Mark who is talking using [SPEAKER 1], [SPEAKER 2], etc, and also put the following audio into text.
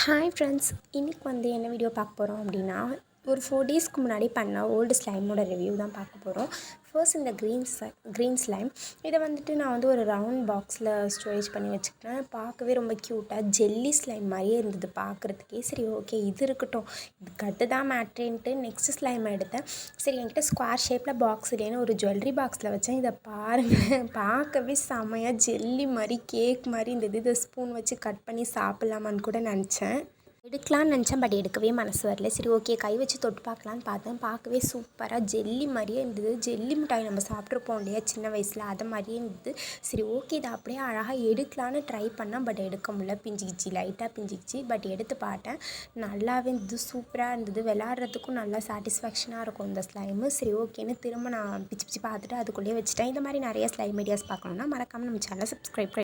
[SPEAKER 1] Hi friends, இன்றைக்கி என்ன video பார்க்க போகிறோம் அப்படின்னா, ஒரு 4 டேஸ்க்கு முன்னாடி பண்ண ஓல்டு ஸ்லைமோட ரிவ்யூ தான் பார்க்க போகிறோம். ஃபர்ஸ்ட் இந்த க்ரீன் ஸ்லைம் இதை நான் ஒரு ரவுண்ட் பாக்ஸில் ஸ்டோரேஜ் பண்ணி வச்சுக்கிட்டேன். பார்க்கவே ரொம்ப க்யூட்டாக ஜெல்லி ஸ்லைம் மாதிரியே இருந்தது பார்க்குறதுக்கே. சரி, ஓகே, இது இருக்கட்டும், இதுக்கு அடுத்து தான் மேட்ரேன்ட்டு நெக்ஸ்ட் ஸ்லைம் எடுத்தேன். சரி, என்கிட்ட ஸ்கொயர் ஷேப்பில் பாக்ஸ் இல்லைன்னு ஒரு ஜுவல்லரி பாக்ஸில் வச்சேன். இதை பாருங்கள், பார்க்கவே செமையாக ஜெல்லி மாதிரி கேக் மாதிரி இருந்தது. இதை ஸ்பூன் வச்சு கட் பண்ணி சாப்பிட்லாமான்னு கூட நினச்சேன். எடுக்கலான்னு நினச்சேன், பட் எடுக்கவே மனசு வரல. சரி, ஓகே, கை வச்சு தொட்டு பார்க்கலான்னு பார்த்தேன். பார்க்கவே சூப்பராக ஜெல்லி மாதிரியே இருந்தது. ஜெல்லி மிட்டாய் நம்ம சாப்பிட்ருப்போம் இல்லையா சின்ன வயசில், அதை மாதிரியே இருந்தது. சரி, ஓகே, இதை அப்படியே அழகாக எடுக்கலான்னு ட்ரை பண்ணால், பட் எடுக்க முடியல. பிஞ்சிக்கிச்சு, லைட்டாக பிஞ்சிக்கிச்சு. பட் எடுத்து பார்த்தேன், நல்லாவே இருந்தது, சூப்பராக இருந்தது. விளாட்றதுக்கும் நல்லா சாட்டிஸ்ஃபேக்ஷனாக இருக்கும் இந்த ஸ்லைமு. சரி, ஓகேன்னு திரும்ப நான் பிச்சு பார்த்துட்டு அதுக்குள்ளேயே வச்சுட்டேன். இந்த மாதிரி நிறைய ஸ்லைம் ஐடியாஸ் பார்க்கணுன்னா மறக்காமல் நம்ம சேனலை சப்ஸ்கிரைப்